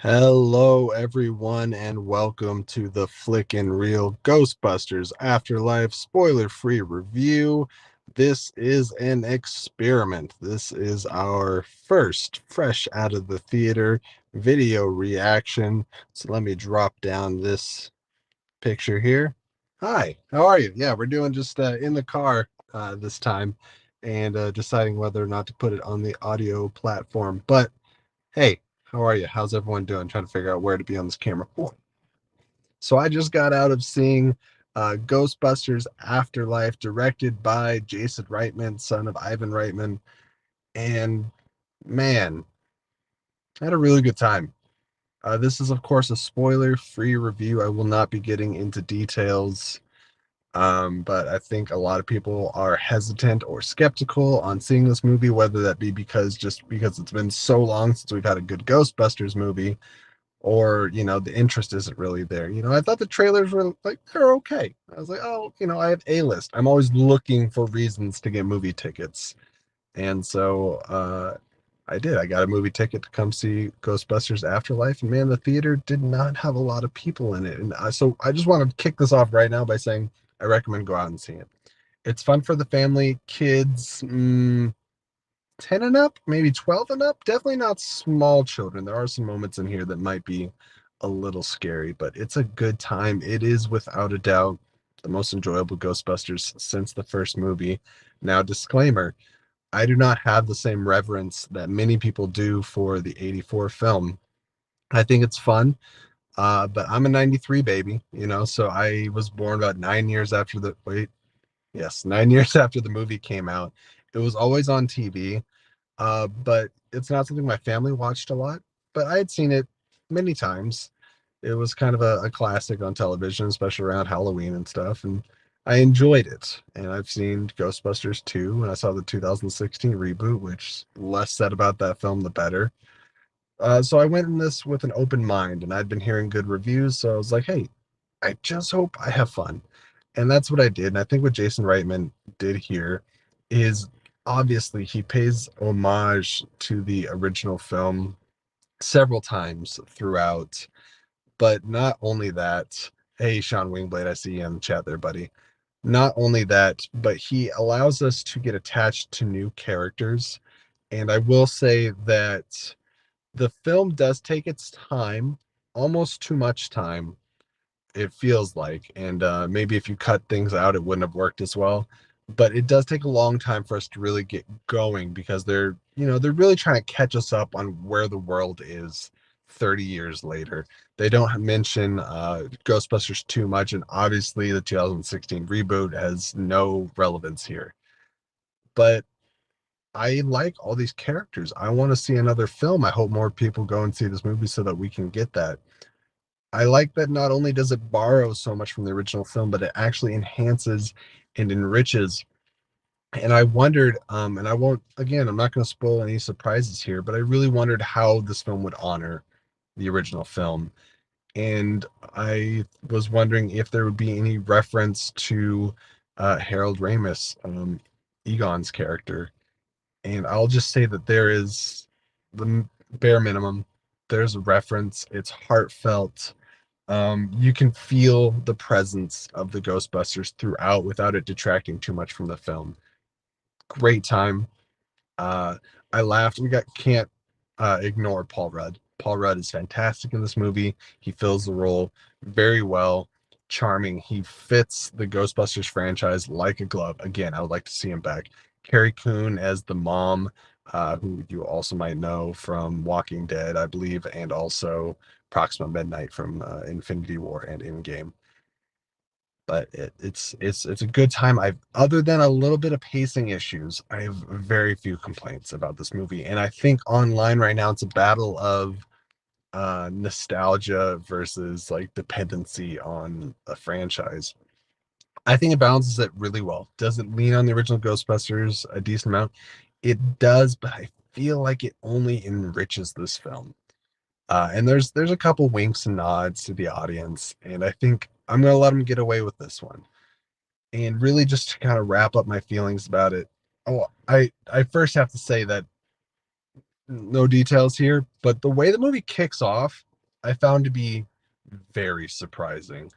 Hello, everyone, and welcome to the Flickin' Real Ghostbusters Afterlife spoiler-free review. This is an experiment. This is our first fresh out of the theater video reaction. So let me drop down this picture here. Hi, how are you? Yeah, we're doing just in the car this time and deciding whether or not to put it on the audio platform. But hey, how are you? How's everyone doing? Trying to figure out where to be on this camera. So I just got out of seeing Ghostbusters Afterlife, directed by Jason Reitman, son of Ivan Reitman, and man, I had a really good time. This is, of course, a spoiler-free review. I will not be getting into details, but I think a lot of people are hesitant or skeptical on seeing this movie, whether that be because it's been so long since we've had a good Ghostbusters movie, or the interest isn't really there. I thought the trailers were like they're okay. I was like, oh, I have a list. I'm always looking for reasons to get movie tickets, and so I got a movie ticket to come see Ghostbusters Afterlife, and man, the theater did not have a lot of people in it. And so I just want to kick this off right now by saying I recommend go out and see it. It's fun for the family, kids, 10 and up, maybe 12 and up. Definitely not small children. There are some moments in here that might be a little scary, but it's a good time. It is without a doubt the most enjoyable Ghostbusters since the first movie. Now, disclaimer, I do not have the same reverence that many people do for the 84 film. I think it's fun, but I'm a 93 baby, so I was born about 9 years after yes, 9 years after the movie came out. It was always on TV, but it's not something my family watched a lot, but I had seen it many times. It was kind of a classic on television, especially around Halloween and stuff, and I enjoyed it. And I've seen Ghostbusters 2, and I saw the 2016 reboot, which less said about that film, the better. So I went in this with an open mind, and I'd been hearing good reviews, so I was like, hey, I just hope I have fun. And that's what I did. And I think what Jason Reitman did here is obviously he pays homage to the original film several times throughout. But not only that, hey, Sean Wingblade, I see you in the chat there, buddy. Not only that, but he allows us to get attached to new characters. And I will say that the film does take its time, almost too much time, it feels like. And maybe if you cut things out, it wouldn't have worked as well. But it does take a long time for us to really get going, because they're really trying to catch us up on where the world is 30 years later. They don't mention Ghostbusters too much, and obviously the 2016 reboot has no relevance here. But I like all these characters. I want to see another film. I hope more people go and see this movie so that we can get that. I like that not only does it borrow so much from the original film, but it actually enhances and enriches. And I wondered, and I won't, again, I'm not going to spoil any surprises here, but I really wondered how this film would honor the original film. And I was wondering if there would be any reference to Harold Ramis, Egon's character. And I'll just say that there is the bare minimum. There's a reference. It's heartfelt. You can feel the presence of the Ghostbusters throughout without it detracting too much from the film. Great time. Uh, I laughed. We got can't ignore Paul Rudd. Paul Rudd is fantastic in this movie. He fills the role very well. Charming. He fits the Ghostbusters franchise like a glove. Again, I would like to see him back. Carrie Coon as the mom, who you also might know from Walking Dead, I believe, and also Proxima Midnight from Infinity War and Endgame. But it's a good time. I've Other than a little bit of pacing issues, I have very few complaints about this movie. And I think online right now it's a battle of nostalgia versus like dependency on a franchise. I think it balances it really well. Doesn't lean on the original Ghostbusters a decent amount. It does, but I feel like it only enriches this film. And there's a couple winks and nods to the audience, and I think I'm gonna let them get away with this one. And really, just to kind of wrap up my feelings about it. Oh, I first have to say that no details here, but the way the movie kicks off, I found to be very surprising,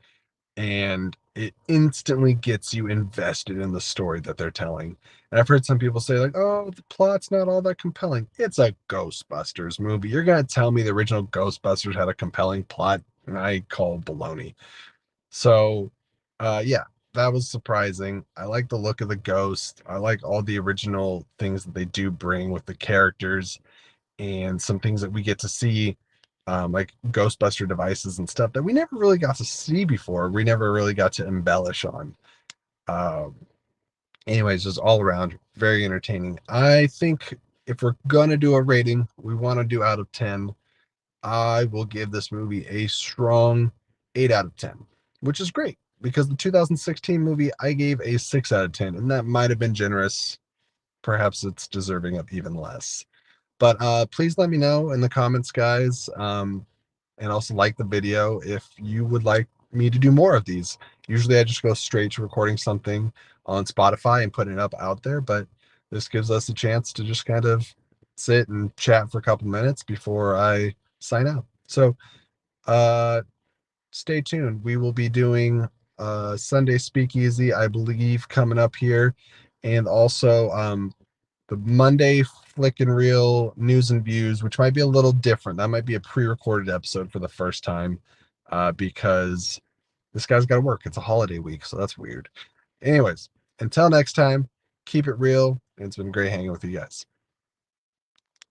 and it instantly gets you invested in the story that they're telling. And I've heard some people say, like, oh, the plot's not all that compelling. It's a Ghostbusters movie. You're going to tell me the original Ghostbusters had a compelling plot? And I call baloney. So, yeah, that was surprising. I like the look of the ghost. I like all the original things that they do bring with the characters and some things that we get to see, like Ghostbuster devices and stuff that we never really got to see before. We never really got to embellish on. Um, Anyways, just all around very entertaining. I think if we're gonna do a rating, we want to do out of 10. I will give this movie a strong 8 out of 10, which is great because the 2016 movie I gave a 6 out of 10, and that might have been generous. Perhaps it's deserving of even less. But please let me know in the comments, guys, and also like the video if you would like me to do more of these. Usually I just go straight to recording something on Spotify and putting it up out there, but this gives us a chance to just kind of sit and chat for a couple minutes before I sign out. So uh stay tuned. We will be doing Sunday Speakeasy, I believe, coming up here. And also the Monday Flick and Reel news and views, which might be a little different. That might be a pre-recorded episode for the first time, because this guy's got to work. It's a holiday week, so that's weird. Anyways, until next time, keep it real. It's been great hanging with you guys.